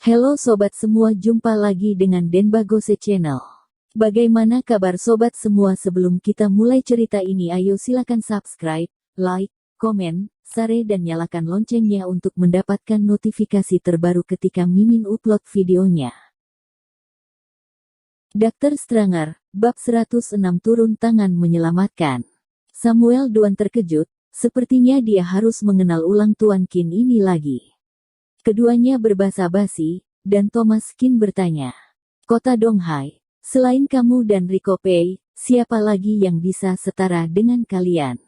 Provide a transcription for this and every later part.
Halo sobat semua, jumpa lagi dengan Denbagose Channel. Bagaimana kabar sobat semua? Sebelum kita mulai cerita ini, ayo silakan subscribe, like, komen, share dan nyalakan loncengnya untuk mendapatkan notifikasi terbaru ketika Mimin upload videonya. Dr. Stranger, bab 106 turun tangan menyelamatkan. Samuel Duan terkejut, sepertinya dia harus mengenal ulang Tuan Qin ini lagi. Keduanya berbasa-basi, dan Thomas Qin bertanya, "Kota Donghai, selain kamu dan Rico Pei, siapa lagi yang bisa setara dengan kalian?"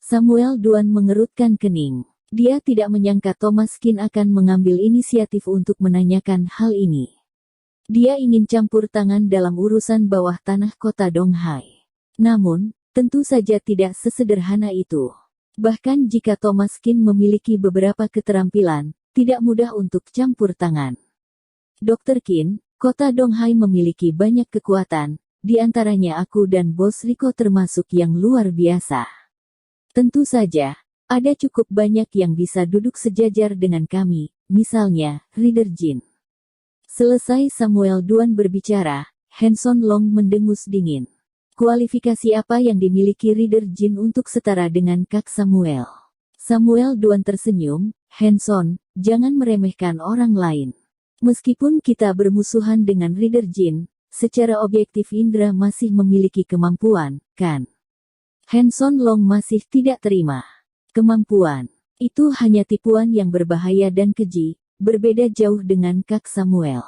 Samuel Duan mengerutkan kening. Dia tidak menyangka Thomas Qin akan mengambil inisiatif untuk menanyakan hal ini. Dia ingin campur tangan dalam urusan bawah tanah kota Donghai. Namun, tentu saja tidak sesederhana itu. Bahkan jika Thomas Qin memiliki beberapa keterampilan, tidak mudah untuk campur tangan. Dr. Qin, kota Donghai memiliki banyak kekuatan, di antaranya aku dan Bos Rico termasuk yang luar biasa. Tentu saja, ada cukup banyak yang bisa duduk sejajar dengan kami, misalnya, Rider Jin. Selesai Samuel Duan berbicara, Hanson Long mendengus dingin. Kualifikasi apa yang dimiliki Rider Jin untuk setara dengan Kak Samuel? Samuel Duan tersenyum, Hanson, jangan meremehkan orang lain. Meskipun kita bermusuhan dengan Rider Jin, secara objektif Indra masih memiliki kemampuan, kan? Hanson Long masih tidak terima. Kemampuan itu hanya tipuan yang berbahaya dan keji, berbeda jauh dengan Kak Samuel.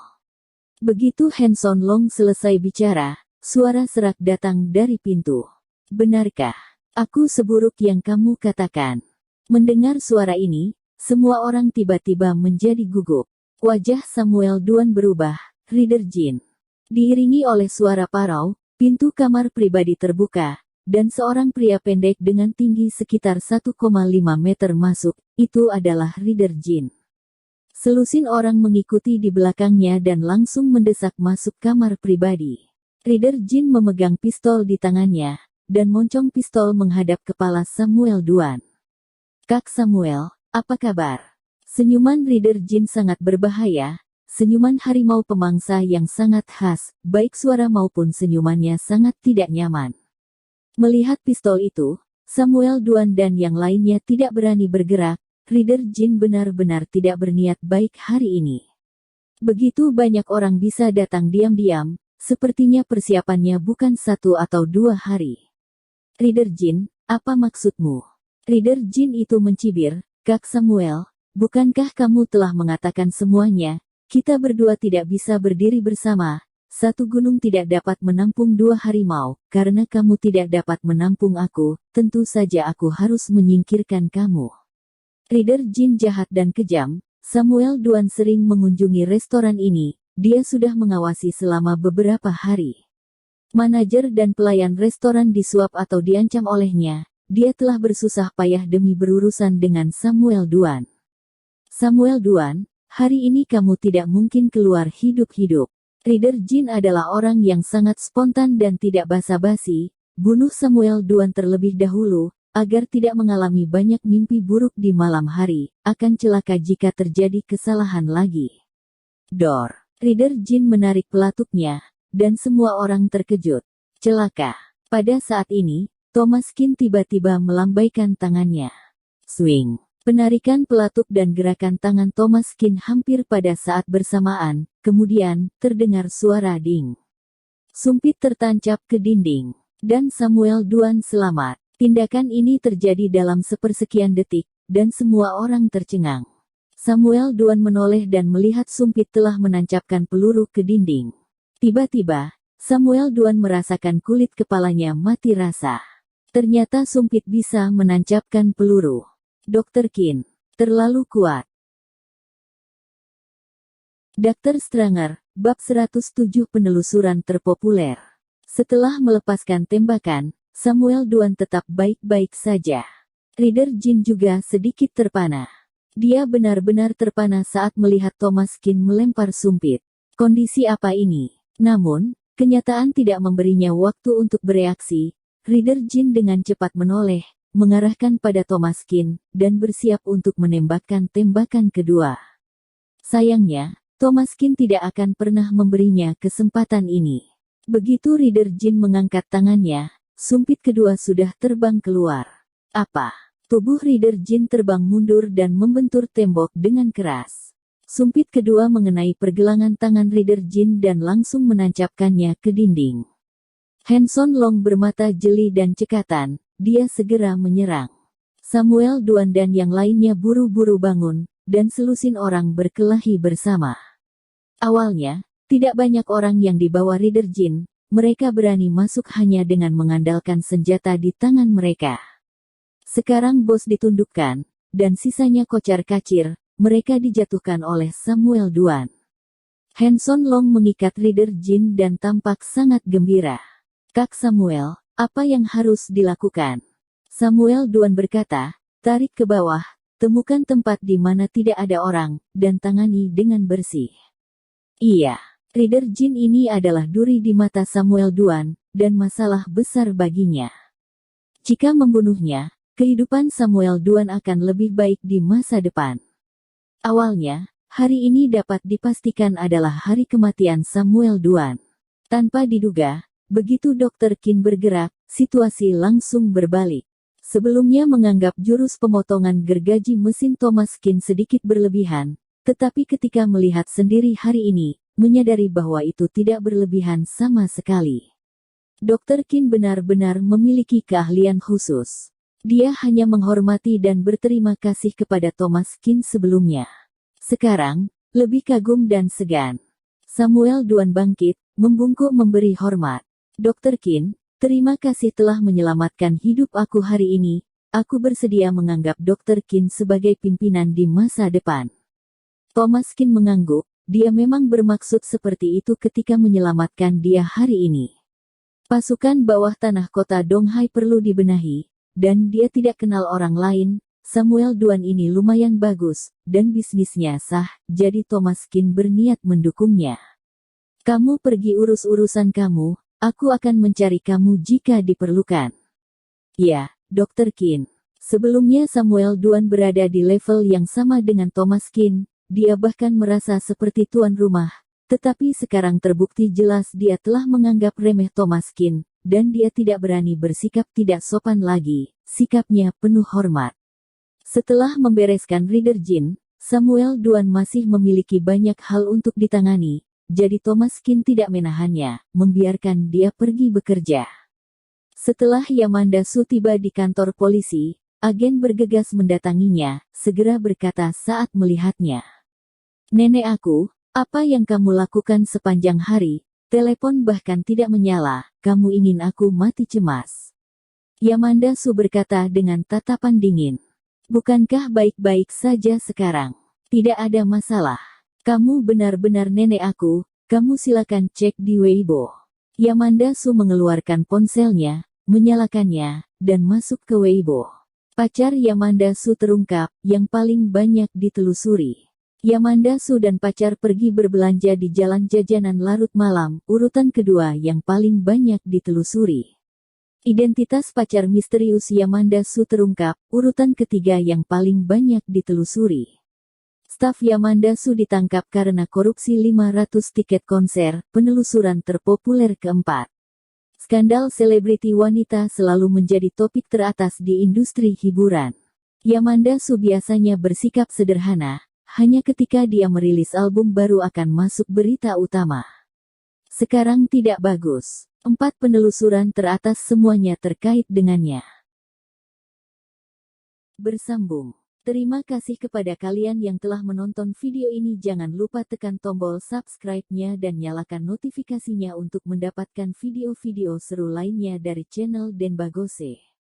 Begitu Hanson Long selesai bicara, suara serak datang dari pintu. "Benarkah aku seburuk yang kamu katakan?" Mendengar suara ini, semua orang tiba-tiba menjadi gugup. Wajah Samuel Duan berubah, Rider Jin. Diiringi oleh suara parau, pintu kamar pribadi terbuka, dan seorang pria pendek dengan tinggi sekitar 1,5 meter masuk, itu adalah Rider Jin. Selusin orang mengikuti di belakangnya dan langsung mendesak masuk kamar pribadi. Rider Jin memegang pistol di tangannya, dan moncong pistol menghadap kepala Samuel Duan. "Kak Samuel, apa kabar?" Senyuman Rider Jin sangat berbahaya, senyuman harimau pemangsa yang sangat khas, baik suara maupun senyumannya sangat tidak nyaman. Melihat pistol itu, Samuel Duan dan yang lainnya tidak berani bergerak. Rider Jin benar-benar tidak berniat baik hari ini. Begitu banyak orang bisa datang diam-diam, sepertinya persiapannya bukan 1 atau 2 hari. "Rider Jin, apa maksudmu?" Rider Jin itu mencibir, "Kak Samuel, bukankah kamu telah mengatakan semuanya? Kita berdua tidak bisa berdiri bersama. Satu gunung tidak dapat menampung 2 harimau, karena kamu tidak dapat menampung aku, tentu saja aku harus menyingkirkan kamu." Rider Jin jahat dan kejam. Samuel Duan sering mengunjungi restoran ini, dia sudah mengawasi selama beberapa hari. Manajer dan pelayan restoran disuap atau diancam olehnya. Dia telah bersusah payah demi berurusan dengan Samuel Duan. "Samuel Duan, hari ini kamu tidak mungkin keluar hidup-hidup." Rider Jin adalah orang yang sangat spontan dan tidak basa-basi. Bunuh Samuel Duan terlebih dahulu, agar tidak mengalami banyak mimpi buruk di malam hari, akan celaka jika terjadi kesalahan lagi. Dor. Rider Jin menarik pelatuknya, dan semua orang terkejut. Celaka. Pada saat ini, Thomas Qin tiba-tiba melambaikan tangannya. Swing. Penarikan pelatuk dan gerakan tangan Thomas Qin hampir pada saat bersamaan, kemudian, terdengar suara ding. Sumpit tertancap ke dinding, dan Samuel Duan selamat. Tindakan ini terjadi dalam sepersekian detik, dan semua orang tercengang. Samuel Duan menoleh dan melihat sumpit telah menancapkan peluru ke dinding. Tiba-tiba, Samuel Duan merasakan kulit kepalanya mati rasa. Ternyata sumpit bisa menancapkan peluru. Dr. Qin, terlalu kuat. Dr. Stranger, bab 107 penelusuran terpopuler. Setelah melepaskan tembakan, Samuel Duan tetap baik-baik saja. Rider Jin juga sedikit terpana. Dia benar-benar terpana saat melihat Thomas Qin melempar sumpit. Kondisi apa ini? Namun, kenyataan tidak memberinya waktu untuk bereaksi. Rider Jin dengan cepat menoleh, mengarahkan pada Thomas Qin, dan bersiap untuk menembakkan tembakan kedua. Sayangnya, Thomaskin tidak akan pernah memberinya kesempatan ini. Begitu Reader Jin mengangkat tangannya, sumpit kedua sudah terbang keluar. Apa? Tubuh Reader Jin terbang mundur dan membentur tembok dengan keras. Sumpit kedua mengenai pergelangan tangan Reader Jin dan langsung menancapkannya ke dinding. Hanson Long bermata jeli dan cekatan, dia segera menyerang. Samuel Duan dan yang lainnya buru-buru bangun, dan selusin orang berkelahi bersama. Awalnya, tidak banyak orang yang dibawa Reader Jin, mereka berani masuk hanya dengan mengandalkan senjata di tangan mereka. Sekarang bos ditundukkan, dan sisanya kocar-kacir, mereka dijatuhkan oleh Samuel Duan. Hanson Long mengikat Reader Jin dan tampak sangat gembira. Kak Samuel, apa yang harus dilakukan? Samuel Duan berkata, tarik ke bawah, temukan tempat di mana tidak ada orang, dan tangani dengan bersih. Iya, Reader Jin ini adalah duri di mata Samuel Duan, dan masalah besar baginya. Jika membunuhnya, kehidupan Samuel Duan akan lebih baik di masa depan. Awalnya, hari ini dapat dipastikan adalah hari kematian Samuel Duan. Tanpa diduga, begitu Dr. Qin bergerak, situasi langsung berbalik. Sebelumnya menganggap jurus pemotongan gergaji mesin Thomaskin sedikit berlebihan, tetapi ketika melihat sendiri hari ini, menyadari bahwa itu tidak berlebihan sama sekali. Dr. Qin benar-benar memiliki keahlian khusus. Dia hanya menghormati dan berterima kasih kepada Thomaskin sebelumnya. Sekarang, lebih kagum dan segan. Samuel Duan bangkit, membungkuk memberi hormat. Dr. Qin, terima kasih telah menyelamatkan hidup aku hari ini. Aku bersedia menganggap Dr. Qin sebagai pimpinan di masa depan. Thomaskin mengangguk, dia memang bermaksud seperti itu ketika menyelamatkan dia hari ini. Pasukan bawah tanah kota Donghai perlu dibenahi, dan dia tidak kenal orang lain. Samuel Duan ini lumayan bagus, dan bisnisnya sah, jadi Thomaskin berniat mendukungnya. Kamu pergi urus urusan kamu, aku akan mencari kamu jika diperlukan. Ya, Dr. Qin. Sebelumnya Samuel Duan berada di level yang sama dengan Thomaskin. Dia bahkan merasa seperti tuan rumah, tetapi sekarang terbukti jelas dia telah menganggap remeh Thomaskin, dan dia tidak berani bersikap tidak sopan lagi, sikapnya penuh hormat. Setelah membereskan Reader Jin, Samuel Duan masih memiliki banyak hal untuk ditangani, jadi Thomaskin tidak menahannya, membiarkan dia pergi bekerja. Setelah Yamanda Su tiba di kantor polisi, agen bergegas mendatanginya, segera berkata saat melihatnya. Nenek aku, apa yang kamu lakukan sepanjang hari? Telepon bahkan tidak menyala, kamu ingin aku mati cemas. Yamanda Su berkata dengan tatapan dingin. Bukankah baik-baik saja sekarang? Tidak ada masalah. Kamu benar-benar nenek aku, kamu silakan cek di Weibo. Yamanda Su mengeluarkan ponselnya, menyalakannya, dan masuk ke Weibo. Pacar Yamanda Su terungkap, yang paling banyak ditelusuri. Yamanda Su dan pacar pergi berbelanja di jalan jajanan larut malam, urutan kedua yang paling banyak ditelusuri. Identitas pacar misterius Yamanda Su terungkap, urutan ketiga yang paling banyak ditelusuri. Staf Yamanda Su ditangkap karena korupsi 500 tiket konser, penelusuran terpopuler keempat. Skandal selebriti wanita selalu menjadi topik teratas di industri hiburan. Yamanda Su biasanya bersikap sederhana, hanya ketika dia merilis album baru akan masuk berita utama. Sekarang tidak bagus. 4 penelusuran teratas semuanya terkait dengannya. Bersambung. Terima kasih kepada kalian yang telah menonton video ini. Jangan lupa tekan tombol subscribe-nya dan nyalakan notifikasinya untuk mendapatkan video-video seru lainnya dari channel Denbagose.